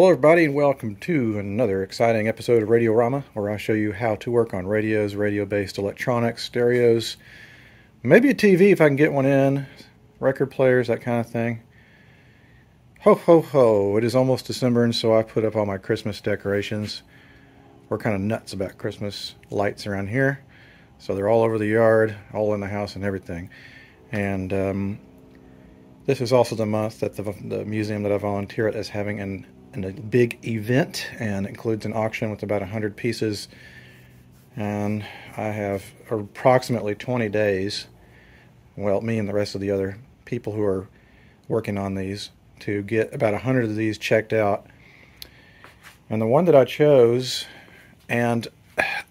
Hello everybody and welcome to another exciting episode of Radiorama, where I show you how to work on radios, radio-based electronics, stereos, maybe a TV if I can get one in, record players, that kind of thing. Ho ho ho, it is almost December, and so I put up all my Christmas decorations. We're kind of nuts about Christmas lights around here, so they're all over the yard, all in the house and everything. And this is also the month that the museum that I volunteer at is having a big event, and includes an auction with about 100 pieces. And I have approximately 20 days, well, me and the rest of the other people who are working on these, to get about 100 of these checked out. And the one that I chose, and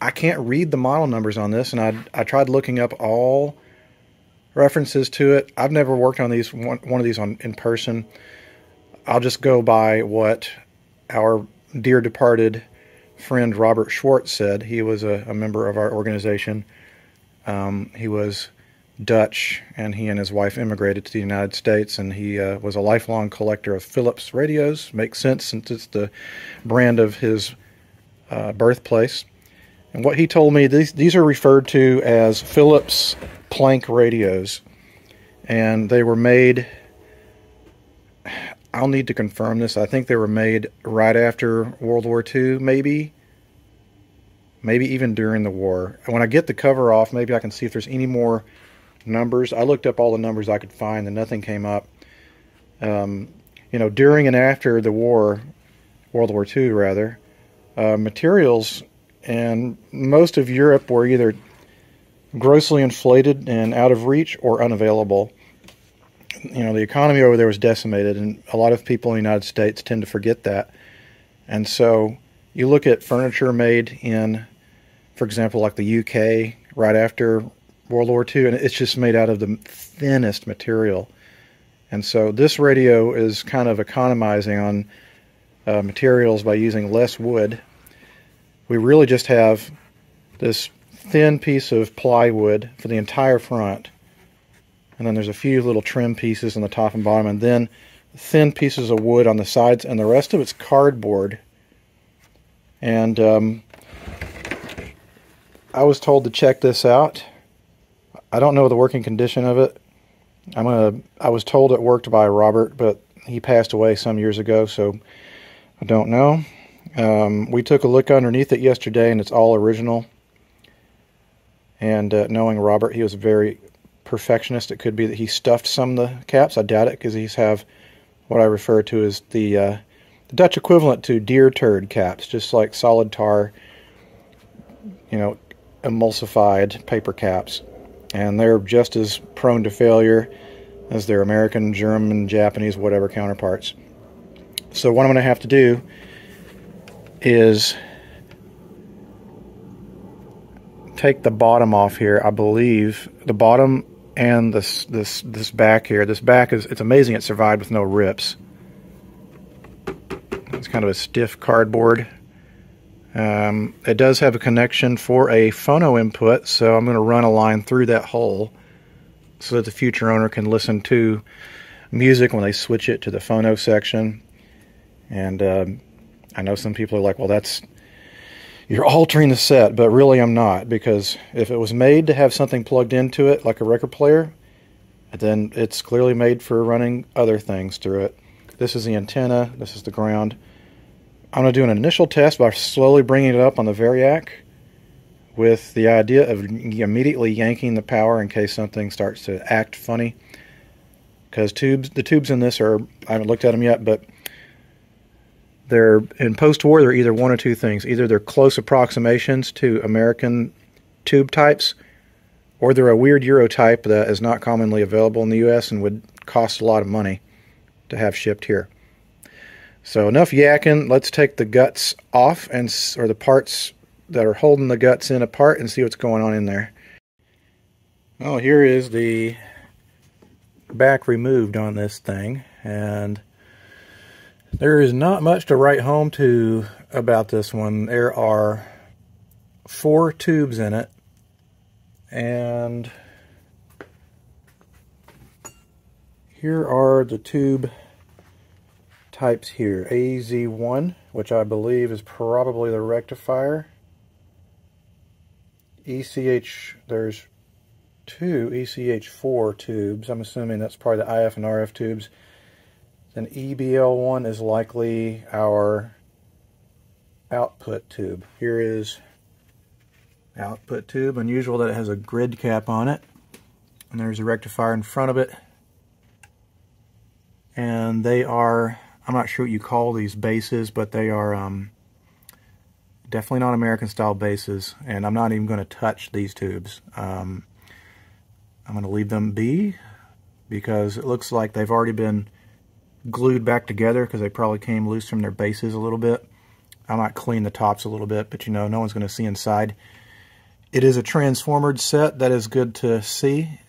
I can't read the model numbers on this, and I tried looking up all references to it. I've never worked on these one of these in person. I'll just go by what our dear departed friend Robert Schwartz said. He was a member of our organization. He was Dutch, and he and his wife immigrated to the United States, and he was a lifelong collector of Philips radios. Makes sense since it's the brand of his birthplace. And what he told me, these are referred to as Philips plank radios, and they were made, I'll need to confirm this, I think they were made right after World War II, maybe even during the war. And when I get the cover off, maybe I can see if there's any more numbers. I looked up all the numbers I could find and nothing came up. During and after the war, World War II rather, materials in most of Europe were either grossly inflated and out of reach or unavailable. The economy over there was decimated, and a lot of people in the United States tend to forget that. And so you look at furniture made in, for example, like the UK right after World War II, and it's just made out of the thinnest material. And so this radio is kind of economizing on materials by using less wood. We really just have this thin piece of plywood for the entire front, and then there's a few little trim pieces on the top and bottom, and then thin pieces of wood on the sides, and the rest of it's cardboard. And I was told to check this out. I don't know the working condition of it. I was told it worked by Robert, but he passed away some years ago, so I don't know. We took a look underneath it yesterday, and it's all original. And knowing Robert, he was very perfectionist. It could be that he stuffed some of the caps. I doubt it, because these have what I refer to as the Dutch equivalent to deer turd caps, just like solid tar, emulsified paper caps. And they're just as prone to failure as their American, German, Japanese, whatever counterparts. So what I'm going to have to do is take the bottom off here. I believe the bottom and this back here. This back it's amazing it survived with no rips. It's kind of a stiff cardboard. It does have a connection for a phono input, so I'm going to run a line through that hole so that the future owner can listen to music when they switch it to the phono section. And I know some people are like, well, you're altering the set, but really I'm not, because if it was made to have something plugged into it, like a record player, then it's clearly made for running other things through it. This is the antenna, this is the ground. I'm going to do an initial test by slowly bringing it up on the variac, with the idea of immediately yanking the power in case something starts to act funny. Because the tubes in this I haven't looked at them yet, but they're, in post-war, they're either one or two things. Either they're close approximations to American tube types, or they're a weird Euro type that is not commonly available in the U.S. and would cost a lot of money to have shipped here. So enough yakking. Let's take the guts off, or the parts that are holding the guts in apart, and see what's going on in there. Well, here is the back removed on this thing, and there is not much to write home to about this one. There are 4 tubes in it, and here are the tube types here. AZ1, which I believe is probably the rectifier. ECH, there's two ECH4 tubes. I'm assuming that's probably the IF and RF tubes. Then EBL1 is likely our output tube. Here is output tube. Unusual that it has a grid cap on it. And there's a rectifier in front of it. And they are, I'm not sure what you call these bases, but they are definitely not American style bases. And I'm not even going to touch these tubes. I'm going to leave them be because it looks like they've already been glued back together because they probably came loose from their bases a little bit. I might clean the tops a little bit, but you know, no one's going to see inside. It is a transformered set. That is good to see.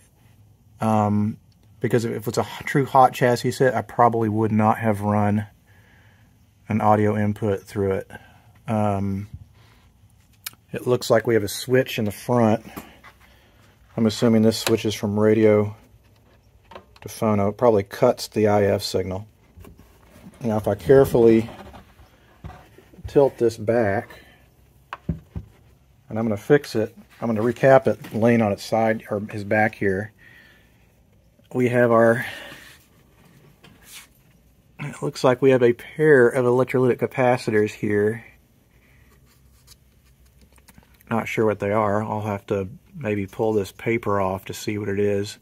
Because if it's a true hot chassis set, I probably would not have run an audio input through it. It looks like we have a switch in the front. I'm assuming this switches from radio to phono. It probably cuts the IF signal. Now if I carefully tilt this back, and I'm going to fix it, I'm going to recap it laying on its side, or his back here. We have our, it looks like we have a pair of electrolytic capacitors here. Not sure what they are. I'll have to maybe pull this paper off to see what it is.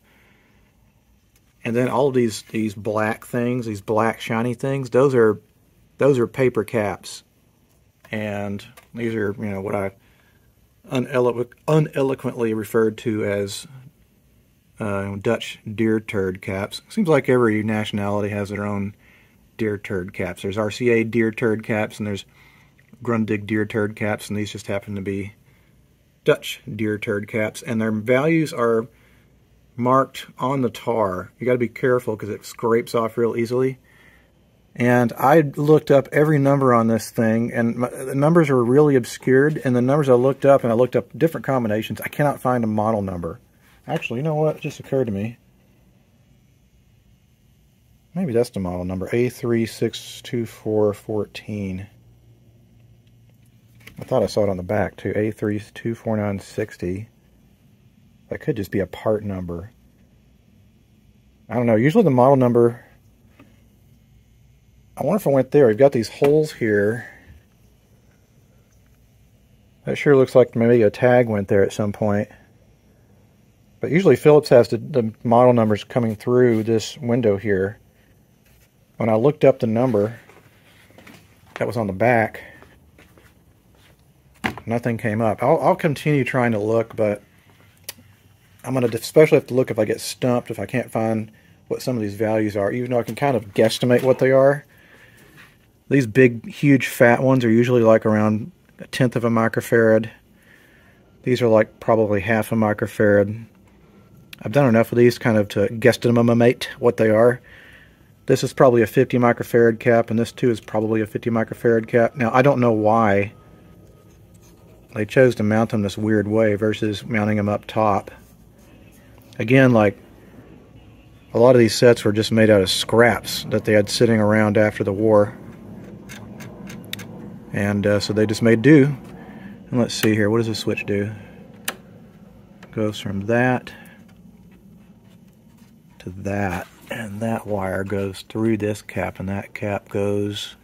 And then all of these black things, these black shiny things, those are paper caps. And these are, you know, what I uneloquently referred to as Dutch deer turd caps. Seems like every nationality has their own deer turd caps. There's RCA deer turd caps, and there's Grundig deer turd caps, and these just happen to be Dutch deer turd caps, and their values are marked on the tar. You got to be careful because it scrapes off real easily. And I looked up every number on this thing, and the numbers are really obscured, and the numbers I looked up, and I looked up different combinations, I cannot find a model number. Actually, you know what? It just occurred to me. Maybe that's the model number, A362414. I thought I saw it on the back, too, A324960. That could just be a part number. I don't know. Usually the model number, I wonder if I went there. We've got these holes here. That sure looks like maybe a tag went there at some point. But usually Philips has the model numbers coming through this window here. When I looked up the number that was on the back, nothing came up. I'll continue trying to look, but I'm going to especially have to look if I get stumped, if I can't find what some of these values are, even though I can kind of guesstimate what they are. These big, huge, fat ones are usually like around 1/10 of a microfarad. These are like probably 1/2 a microfarad. I've done enough of these kind of to guesstimate what they are. This is probably a 50 microfarad cap, and this too is probably a 50 microfarad cap. Now, I don't know why they chose to mount them this weird way versus mounting them up top. Again, like, a lot of these sets were just made out of scraps that they had sitting around after the war. And so they just made do. And let's see here, what does this switch do? Goes from that to that, and that wire goes through this cap, and that cap goes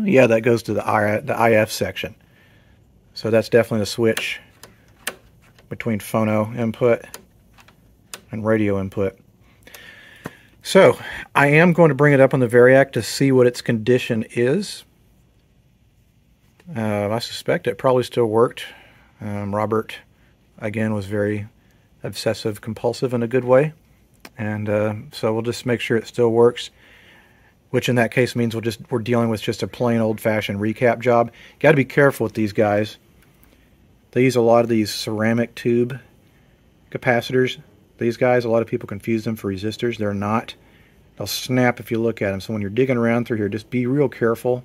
yeah, that goes to the IF section. So that's definitely the switch between phono input and radio input. So I am going to bring it up on the Variac to see what its condition is. I suspect it probably still worked. Robert, again, was very obsessive compulsive in a good way, and so we'll just make sure it still works, which in that case means we're dealing with just a plain old-fashioned recap job. Got to be careful with these guys. They use a lot of these ceramic tube capacitors. These guys, a lot of people confuse them for resistors. They're not. They'll snap if you look at them. So when you're digging around through here, just be real careful.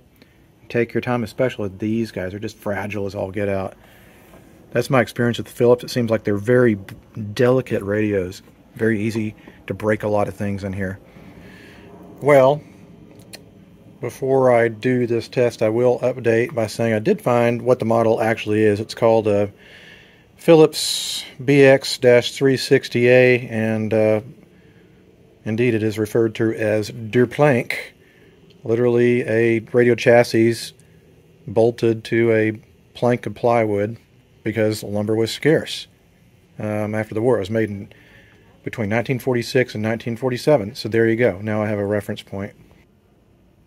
Take your time, especially with these guys. They're just fragile as all get out. That's my experience with the Philips. It seems like they're very delicate radios. Very easy to break a lot of things in here. Well, before I do this test, I will update by saying I did find what the model actually is. It's called a Philips BX-360A, and indeed it is referred to as der plank, literally a radio chassis bolted to a plank of plywood because lumber was scarce after the war. It was made in between 1946 and 1947, so there you go. Now I have a reference point.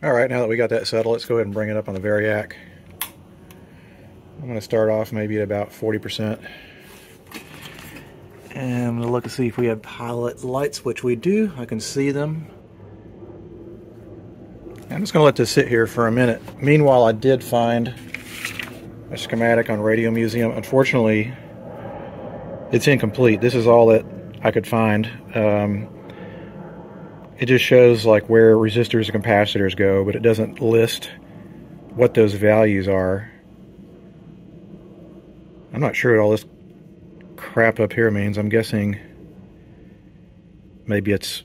Alright, now that we got that settled, let's go ahead and bring it up on the Variac. I'm going to start off maybe at about 40%. And I'm going to look and see if we have pilot lights, which we do. I can see them. I'm just going to let this sit here for a minute. Meanwhile, I did find a schematic on Radio Museum. Unfortunately, it's incomplete. This is all that I could find. It just shows like where resistors and capacitors go, but it doesn't list what those values are. I'm not sure what all this crap up here means. I'm guessing maybe it's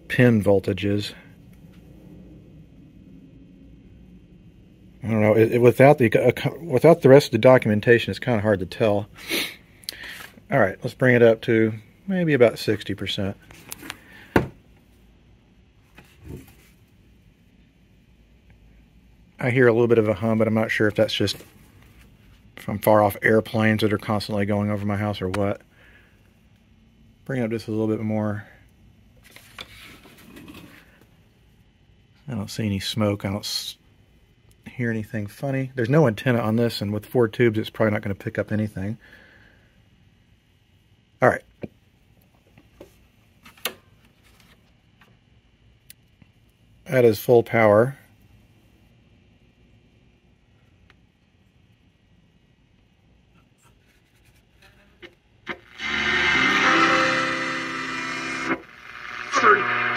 pin voltages. I don't know. Without the rest of the documentation, it's kind of hard to tell. All right, let's bring it up to maybe about 60%. I hear a little bit of a hum, but I'm not sure if that's just from far off airplanes that are constantly going over my house or what. Bring it up just a little bit more. I don't see any smoke. I don't hear anything funny. There's no antenna on this, and with 4 tubes, it's probably not going to pick up anything. All right. That is full power.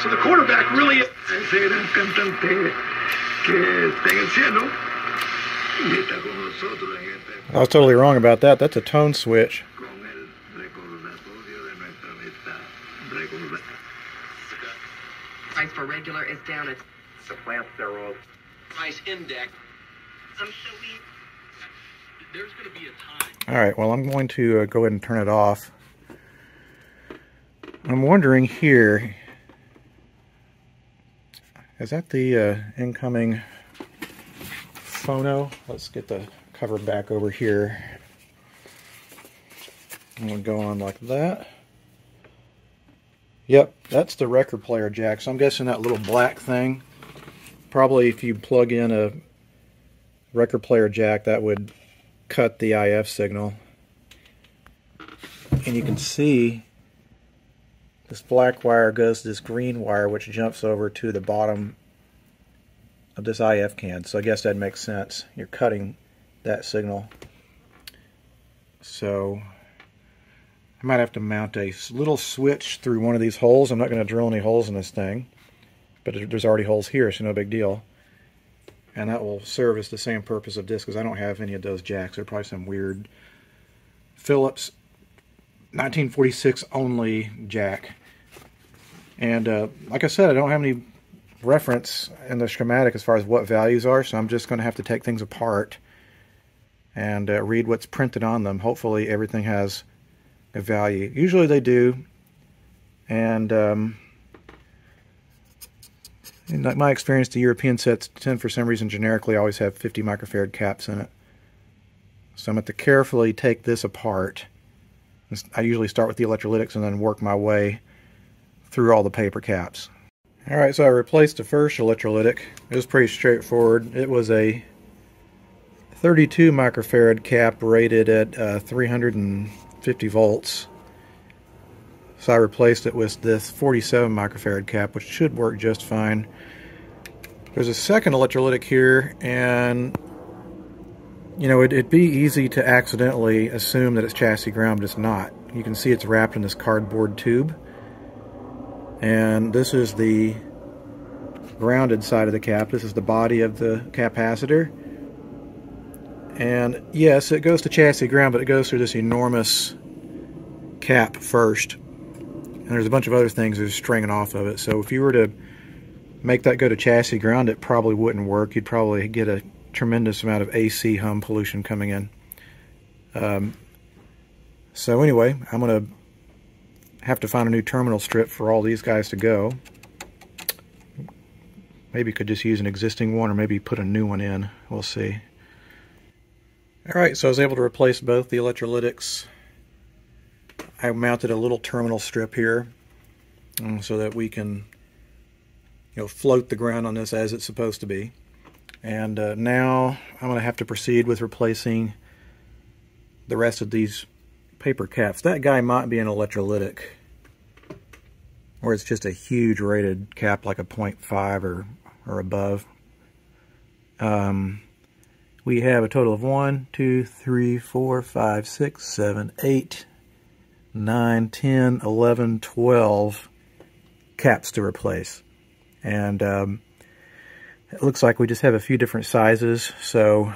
So the quarterback really is. I was totally wrong about that. That's a tone switch. Price for regular is down at The plant steroid. price index. There's going to be a time. All right, well, I'm going to go ahead and turn it off. I'm wondering here, is that the incoming phono? Let's get the cover back over here. I'm going to go on like that. Yep, that's the record player jack. So I'm guessing that little black thing, probably if you plug in a record player jack, that would cut the IF signal. And you can see this black wire goes to this green wire, which jumps over to the bottom of this IF can. So I guess that makes sense. You're cutting that signal. So I might have to mount a little switch through one of these holes. I'm not going to drill any holes in this thing, but there's already holes here, so no big deal. And that will serve as the same purpose of this, because I don't have any of those jacks. They're probably some weird Philips 1946 only jack. And like I said, I don't have any reference in the schematic as far as what values are, so I'm just going to have to take things apart and read what's printed on them. Hopefully everything has a value. Usually they do. And in my experience, the European sets tend, for some reason, generically always have 50 microfarad caps in it. So I'm going to carefully take this apart. I usually start with the electrolytics and then work my way through all the paper caps. Alright, so I replaced the first electrolytic. It was pretty straightforward. It was a 32 microfarad cap rated at 350 volts. So I replaced it with this 47 microfarad cap, which should work just fine. There's a second electrolytic here, and you know, it'd be easy to accidentally assume that it's chassis ground, but it's not. You can see it's wrapped in this cardboard tube. And this is the grounded side of the cap. This is the body of the capacitor. And yes, it goes to chassis ground, but it goes through this enormous cap first. And there's a bunch of other things that are stringing off of it. So if you were to make that go to chassis ground, it probably wouldn't work. You'd probably get a tremendous amount of AC hum pollution coming in. So anyway, I'm going to have to find a new terminal strip for all these guys to go. Maybe could just use an existing one, or maybe put a new one in. We'll see. Alright, so I was able to replace both the electrolytics. I mounted a little terminal strip here so that we can, float the ground on this as it's supposed to be. And now I'm going to have to proceed with replacing the rest of these paper caps. That guy might be an electrolytic, or it's just a huge rated cap like a 0.5 or above. We have a total of 1, 2, 3, 4, 5, 6, 7, 8, 9, 10, 11, 12 caps to replace. And it looks like we just have a few different sizes, so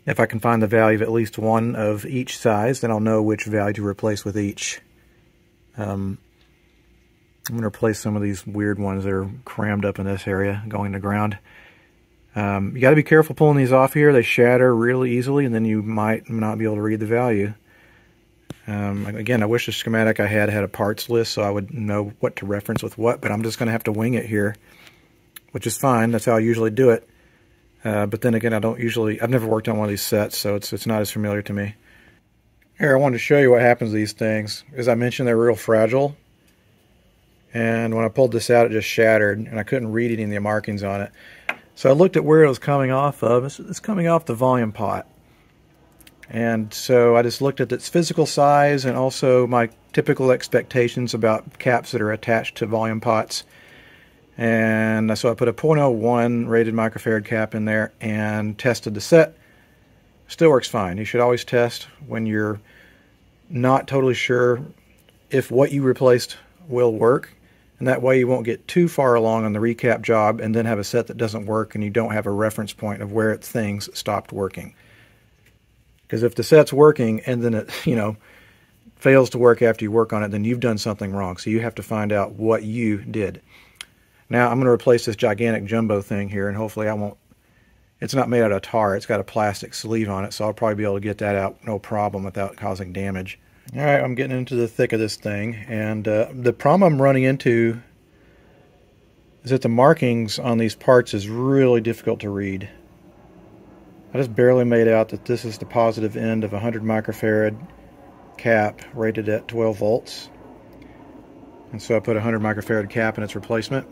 if I can find the value of at least one of each size, then I'll know which value to replace with each. I'm going to replace some of these weird ones that are crammed up in this area going to ground. You got to be careful pulling these off here. They shatter really easily, and then you might not be able to read the value. Again, I wish the schematic I had a parts list so I would know what to reference with what, but I'm just going to have to wing it here, which is fine. That's how I usually do it. But then again, I've never worked on one of these sets, so it's not as familiar to me. Here, I wanted to show you what happens to these things. As I mentioned, they're real fragile. And when I pulled this out, it just shattered, and I couldn't read any of the markings on it. So I looked at where it was coming off of. It's coming off the volume pot. And so I just looked at its physical size and also my typical expectations about caps that are attached to volume pots. And so I put a 0.01 rated microfarad cap in there and tested the set. Still works fine. You should always test when you're not totally sure if what you replaced will work. And that way you won't get too far along on the recap job and then have a set that doesn't work and you don't have a reference point of where things stopped working. Because if the set's working and then it, fails to work after you work on it, then you've done something wrong. So you have to find out what you did. Now I'm going to replace this gigantic jumbo thing here, and hopefully it's not made out of tar. It's got a plastic sleeve on it, so I'll probably be able to get that out no problem without causing damage. Alright, I'm getting into the thick of this thing, and the problem I'm running into is that the markings on these parts is really difficult to read. I just barely made out that this is the positive end of a 100 microfarad cap rated at 12 volts. And so I put a 100 microfarad cap in its replacement.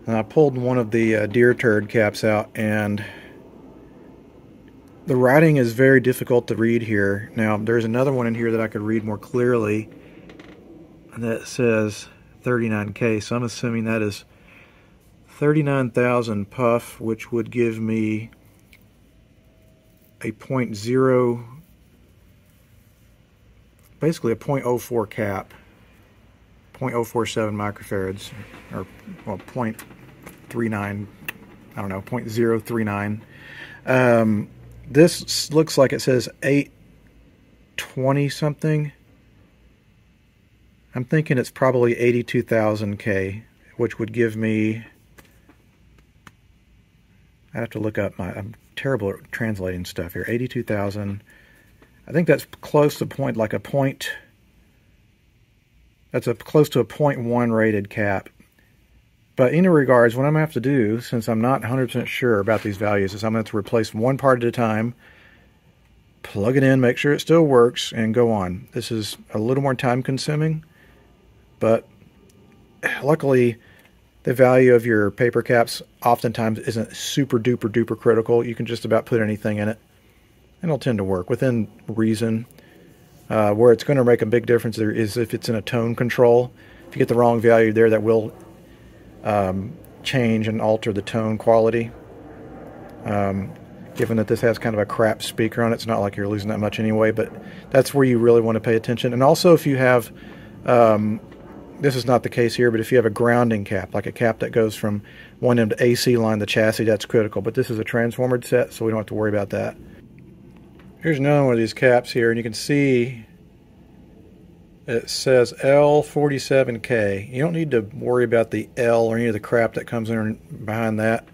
And I pulled one of the deer turd caps out, and the writing is very difficult to read here. Now, there's another one in here that I could read more clearly, and that says 39K, so I'm assuming that is 39,000 puff, which would give me a basically a 0.04 cap, 0.047 microfarads, or well, 0.39, I don't know, 0.039. This looks like it says 820 something. I'm thinking it's probably 82,000 K, which would give me, I have to look up I'm terrible at translating stuff here. 82,000. I think that's close to close to a 0.1 rated cap. But in any regards, what I'm going to have to do, since I'm not 100% sure about these values, is I'm going to have to replace one part at a time, plug it in, make sure it still works, and go on. This is a little more time consuming, but luckily the value of your paper caps oftentimes isn't super duper duper critical. You can just about put anything in it, and it'll tend to work within reason. Where it's going to make a big difference there is if it's in a tone control. If you get the wrong value there, that will change and alter the tone quality. Given that this has kind of a crap speaker on it, it's not like you're losing that much anyway, but that's where you really want to pay attention. And also if you have this is not the case here, but if you have a grounding cap, like a cap that goes from one end to AC line the chassis, that's critical. But this is a transformer set, so we don't have to worry about that. Here's another one of these caps here, and you can see it says L47K. You don't need to worry about the L or any of the crap that comes in behind that.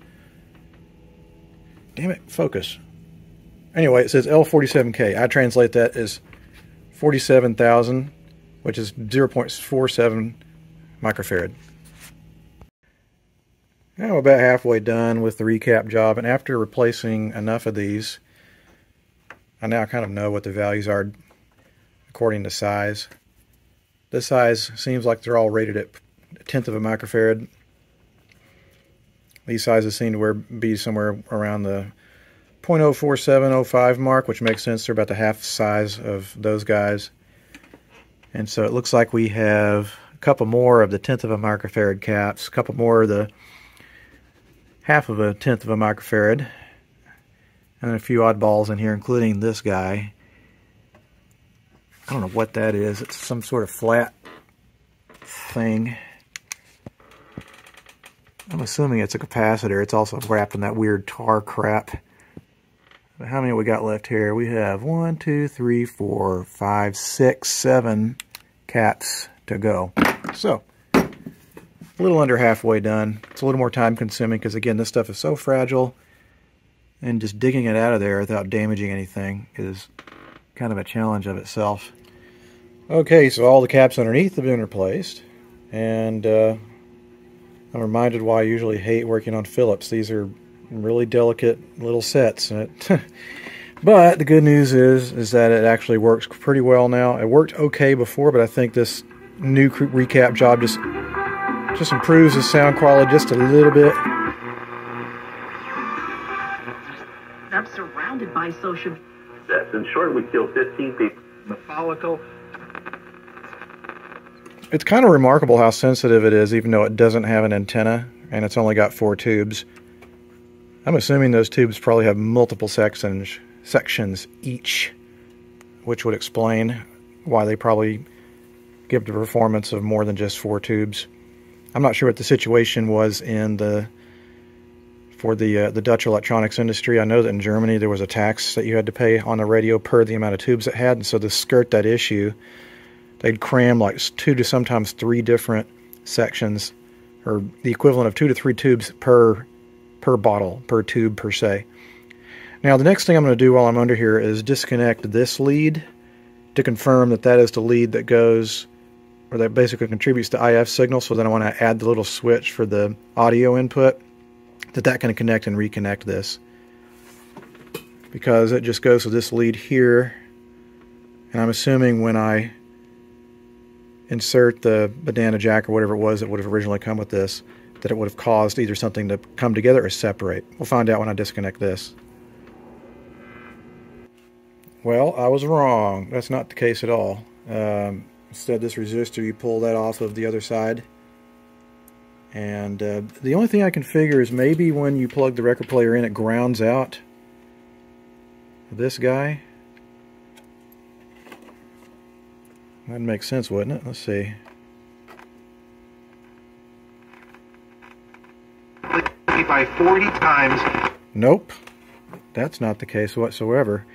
Damn it, focus. Anyway, it says L47K. I translate that as 47,000, which is 0.47 microfarad. Now I'm about halfway done with the recap job, and after replacing enough of these, I now kind of know what the values are according to size. This size seems like they're all rated at 1/10 of a microfarad. These sizes seem to be somewhere around the 0.04705 mark, which makes sense. They're about the half size of those guys. And so it looks like we have a couple more of the 1/10 of a microfarad caps, a couple more of the 1/2 of a 1/10 of a microfarad, and a few oddballs in here, including this guy. I don't know what that is. It's some sort of flat thing. I'm assuming it's a capacitor. It's also wrapped in that weird tar crap. But how many we got left here? We have 1, 2, 3, 4, 5, 6, 7 caps to go. So, a little under halfway done. It's a little more time consuming because, again, this stuff is so fragile, and just digging it out of there without damaging anything is kind of a challenge of itself. Okay, so all the caps underneath have been replaced, and I'm reminded why I usually hate working on Phillips. These are really delicate little sets, but the good news is that it actually works pretty well now. It worked okay before, but I think this new recap job just improves the sound quality just a little bit. I'm surrounded by social. That's in short, we killed 15 people. The follicle. It's kind of remarkable how sensitive it is, even though it doesn't have an antenna, and it's only got 4 tubes. I'm assuming those tubes probably have multiple sections each, which would explain why they probably give the performance of more than just 4 tubes. I'm not sure what the situation was for the Dutch electronics industry. I know that in Germany there was a tax that you had to pay on the radio per the amount of tubes it had, and so to skirt that issue, they'd cram like 2 to sometimes 3 different sections, or the equivalent of 2 to 3 tubes per bottle, per tube per se. Now the next thing I'm going to do while I'm under here is disconnect this lead to confirm that that is the lead that goes, or that basically contributes to IF signal. So then I want to add the little switch for the audio input, that can connect and reconnect this, because it just goes with this lead here. And I'm assuming when I insert the banana jack or whatever it was that would have originally come with this, that it would have caused either something to come together or separate. We'll find out when I disconnect this. Well, I was wrong. That's not the case at all. Instead, this resistor, you pull that off of the other side. And the only thing I can figure is maybe when you plug the record player in, it grounds out this guy. That'd make sense, wouldn't it? Let's see. By 40 times. Nope. That's not the case whatsoever.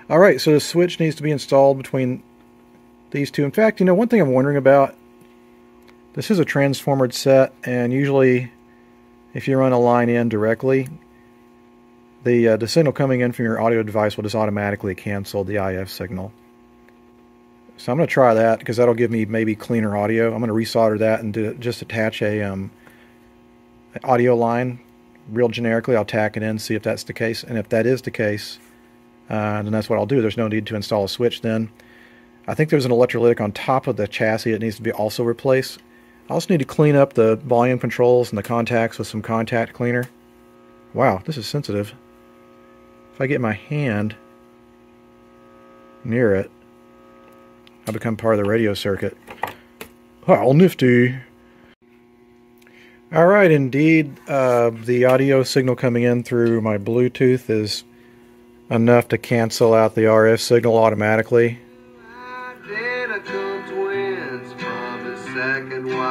Alright, so the switch needs to be installed between these two. In fact, you know, one thing I'm wondering about, this is a transformered set, and usually if you run a line in directly, the signal coming in from your audio device will just automatically cancel the IF signal. So I'm going to try that, because that'll give me maybe cleaner audio. I'm going to resolder that and just attach a audio line real generically. I'll tack it in, see if that's the case, and if that is the case, then that's what I'll do. There's no need to install a switch then. I think there's an electrolytic on top of the chassis that needs to be also replaced. I also need to clean up the volume controls and the contacts with some contact cleaner. Wow, this is sensitive. If I get my hand near it, I become part of the radio circuit. How nifty. Alright, indeed, the audio signal coming in through my Bluetooth is enough to cancel out the RF signal automatically. Identical twins from the second wife.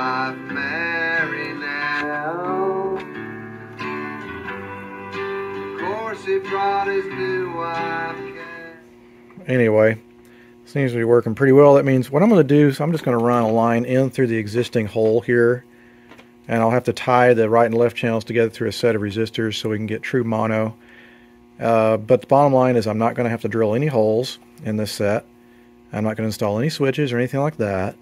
course he brought his new wife. Anyway, seems to be working pretty well. That means what I'm going to do is I'm just going to run a line in through the existing hole here, and I'll have to tie the right and left channels together through a set of resistors so we can get true mono. But the bottom line is I'm not going to have to drill any holes in this set. I'm not going to install any switches or anything like that.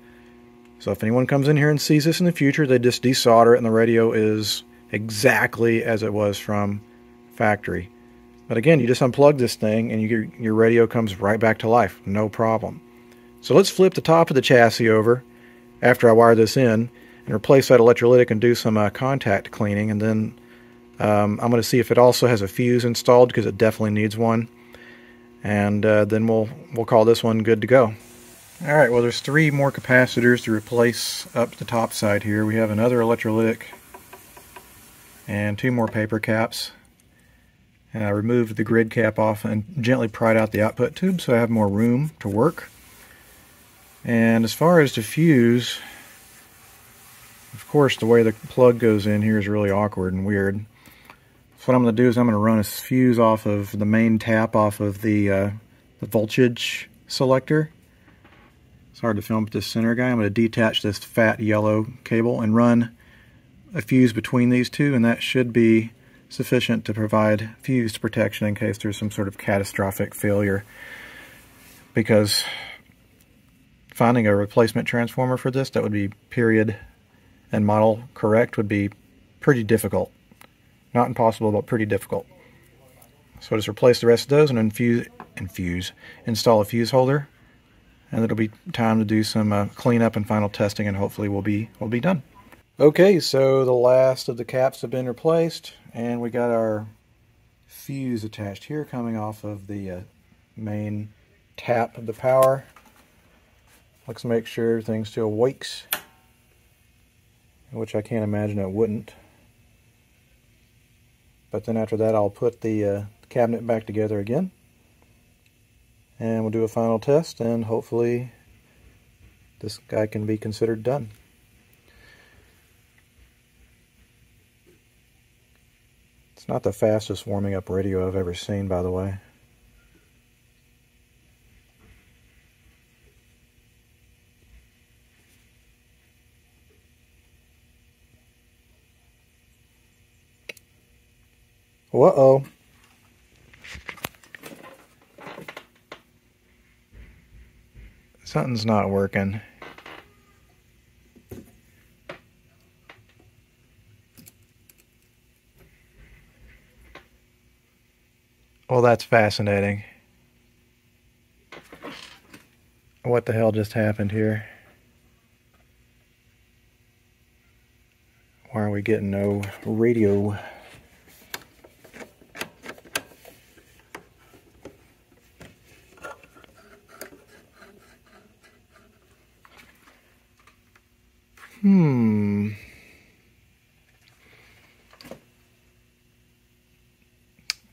So if anyone comes in here and sees this in the future, they just desolder it and the radio is exactly as it was from factory. But again, you just unplug this thing and your radio comes right back to life, no problem. So let's flip the top of the chassis over after I wire this in and replace that electrolytic and do some contact cleaning. And then I'm going to see if it also has a fuse installed, because it definitely needs one. And then we'll call this one good to go. Alright, well there's 3 more capacitors to replace up the top side here. We have another electrolytic and 2 more paper caps. And I removed the grid cap off and gently pried out the output tube so I have more room to work. And as far as the fuse, of course the way the plug goes in here is really awkward and weird. So what I'm going to do is I'm going to run a fuse off of the main tap off of the voltage selector. It's hard to film with this center guy. I'm going to detach this fat yellow cable and run a fuse between these two, and that should be sufficient to provide fuse protection in case there's some sort of catastrophic failure. Because finding a replacement transformer for this that would be period and model correct would be pretty difficult. Not impossible, but pretty difficult. So just replace the rest of those and install a fuse holder. And it'll be time to do some cleanup and final testing, and hopefully we'll be done. Okay, so the last of the caps have been replaced, and we got our fuse attached here coming off of the main tap of the power. Let's make sure everything still works, which I can't imagine it wouldn't. But then after that I'll put the cabinet back together again. And we'll do a final test, and hopefully this guy can be considered done. It's not the fastest warming up radio I've ever seen, by the way. Uh-oh. Something's not working. Well, that's fascinating. What the hell just happened here? Why are we getting no radio?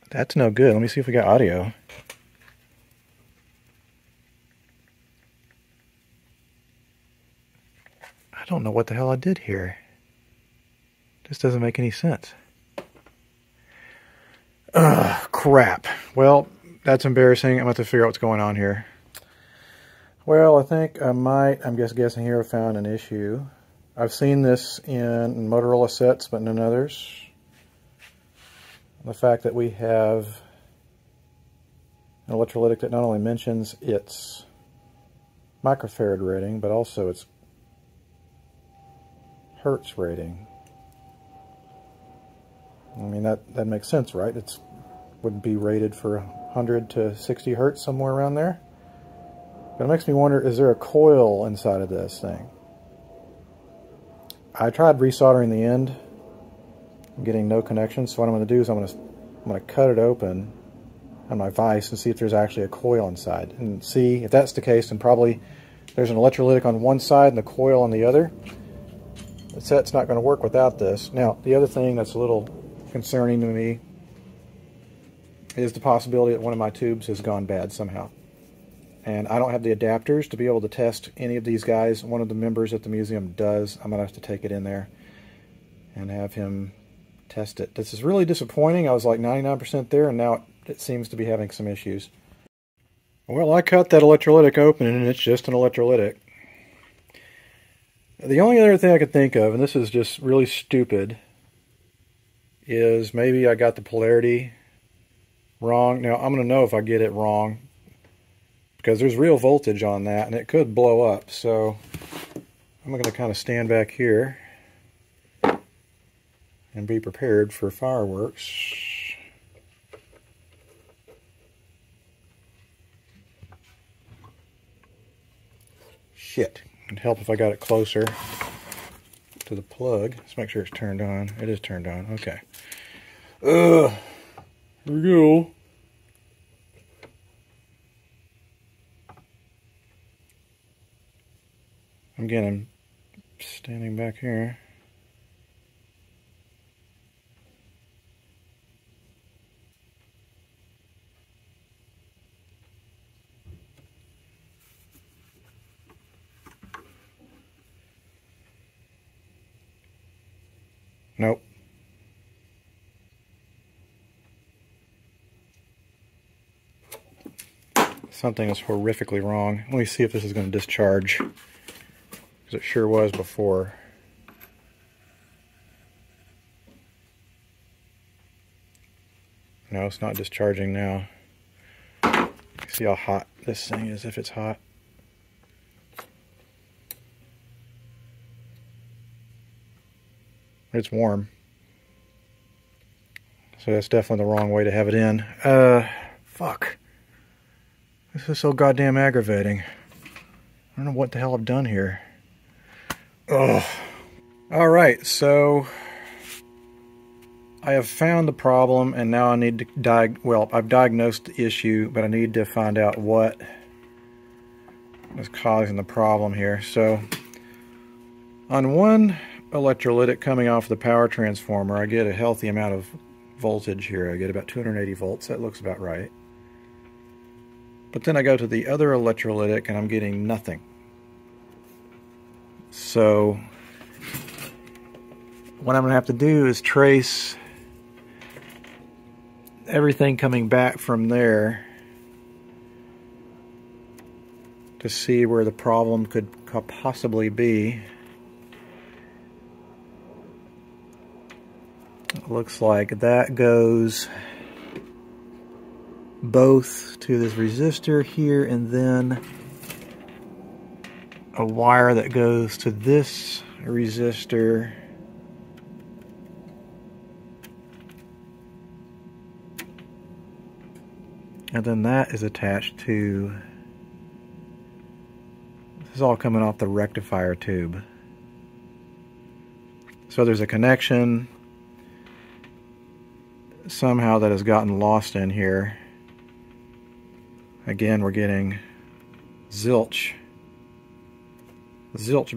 That's no good. Let me see if we got audio. I don't know what the hell I did here. This doesn't make any sense. Ugh, crap. Well, that's embarrassing. I'm going to have to figure out what's going on here. Well, I think I'm just guessing here, I found an issue. I've seen this in Motorola sets, but none others. The fact that we have an electrolytic that not only mentions its microfarad rating, but also its hertz rating. I mean, that makes sense, right? It would be rated for 100 to 60 hertz, somewhere around there. But it makes me wonder, is there a coil inside of this thing? I tried resoldering the end, getting no connection. So what I'm going to do is I'm going to cut it open on my vise and see if there's actually a coil inside, and see if that's the case. And probably there's an electrolytic on one side and the coil on the other. The set's not going to work without this. Now, the other thing that's a little concerning to me is the possibility that one of my tubes has gone bad somehow. And I don't have the adapters to be able to test any of these guys. One of the members at the museum does. I'm going to have to take it in there and have him test it. This is really disappointing. I was like 99% there, and now it seems to be having some issues. Well, I cut that electrolytic open, and it's just an electrolytic. The only other thing I could think of, and this is just really stupid, is maybe I got the polarity wrong. Now, I'm going to know if I get it wrong, because there's real voltage on that, and it could blow up. So I'm going to kind of stand back here and be prepared for fireworks. Shit. It'd help if I got it closer to the plug. Let's make sure it's turned on. It is turned on. Okay. Here we go. Again, I'm standing back here. Nope. Something is horrifically wrong. Let me see if this is going to discharge, because it sure was before. No, it's not discharging now. See how hot this thing is, if it's hot. It's warm. So that's definitely the wrong way to have it in. Fuck. This is so goddamn aggravating. I don't know what the hell I've done here. Ugh. Alright, so I have found the problem, and now I need to I've diagnosed the issue, but I need to find out what is causing the problem here. So on one electrolytic coming off the power transformer, I get a healthy amount of voltage here. I get about 280 volts. That looks about right. But then I go to the other electrolytic and I'm getting nothing. So what I'm going to have to do is trace everything coming back from there to see where the problem could possibly be. It looks like that goes both to this resistor here, and then a wire that goes to this resistor. And then that is attached to, this is all coming off the rectifier tube. So there's a connection somehow that has gotten lost in here. Again, we're getting zilch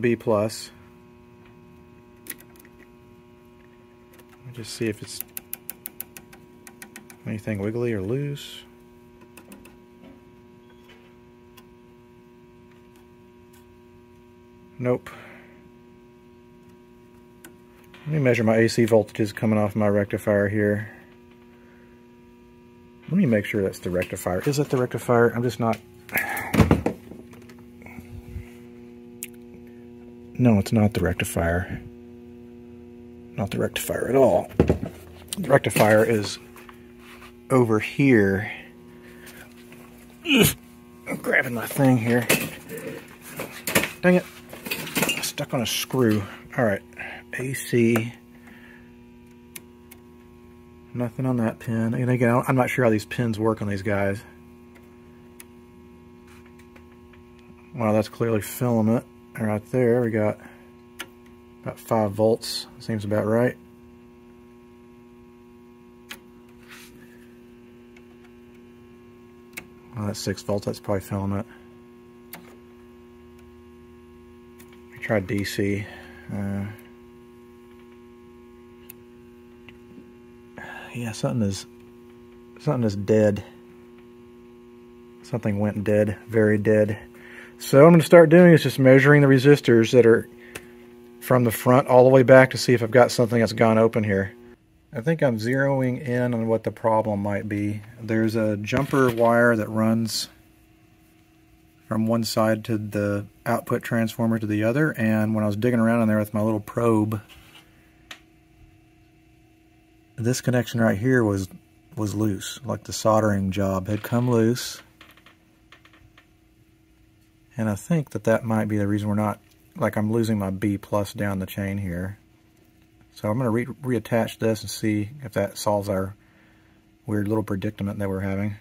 B+. Let me just see if it's anything wiggly or loose. Nope. Let me measure my AC voltages coming off my rectifier here. Let me make sure that's the rectifier. Is it the rectifier? I'm just not... No, it's not the rectifier. Not the rectifier at all. The rectifier is over here. I'm grabbing my thing here. Dang it. Stuck on a screw. Alright. AC. Nothing on that pin. And again, I'm not sure how these pins work on these guys. Wow, that's clearly filament. Right there, we got about 5 volts. Seems about right. Well, that's 6 volts. That's probably filament. We tried DC. Yeah, something is dead. Something went dead, very dead. So what I'm going to start doing is just measuring the resistors that are from the front all the way back to see if I've got something that's gone open here. I think I'm zeroing in on what the problem might be. There's a jumper wire that runs from one side to the output transformer to the other, and when I was digging around in there with my little probe, this connection right here was loose, like the soldering job had come loose. And I think that might be the reason we're not, like I'm losing my B plus down the chain here. So I'm going to reattach this and see if that solves our weird little predicament that we're having.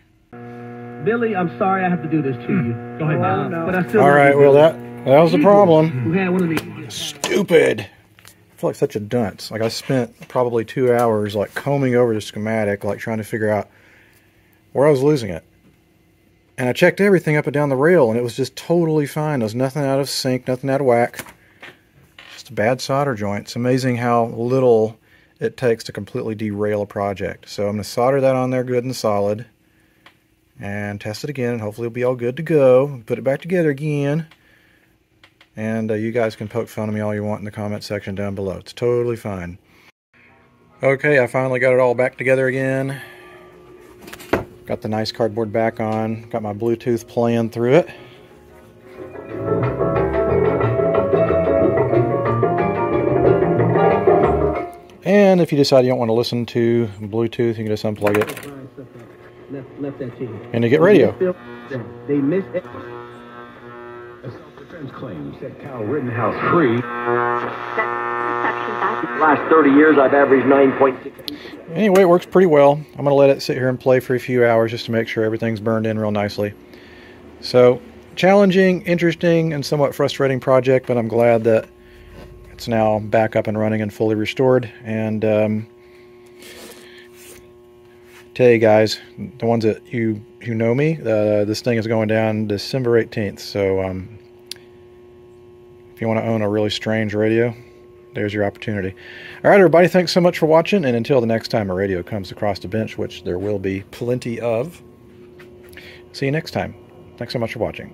Billy, I'm sorry I have to do this to you. Go ahead now. No. But I still Alright, well that was the problem. Who had one of these? Stupid! I feel like such a dunce. Like I spent probably 2 hours like combing over the schematic, like trying to figure out where I was losing it. And I checked everything up and down the rail, and it was just totally fine. There was nothing out of sync, nothing out of whack. Just a bad solder joint. It's amazing how little it takes to completely derail a project. So I'm going to solder that on there good and solid. And test it again, and hopefully it'll be all good to go. Put it back together again. And you guys can poke fun of me all you want in the comment section down below. It's totally fine. Okay, I finally got it all back together again. Got the nice cardboard back on. Got my Bluetooth playing through it. And if you decide you don't want to listen to Bluetooth, you can just unplug it. And you get radio. They missed it. Self-defense claims set Cal Rittenhouse free. Last 30 years, I've averaged 9.6. Anyway, it works pretty well. I'm going to let it sit here and play for a few hours just to make sure everything's burned in real nicely. So, challenging, interesting, and somewhat frustrating project, but I'm glad that it's now back up and running and fully restored. And tell you guys, the ones that you know me, this thing is going down December 18th. So if you want to own a really strange radio, there's your opportunity. All right, everybody, thanks so much for watching. And until the next time a radio comes across the bench, which there will be plenty of, see you next time. Thanks so much for watching.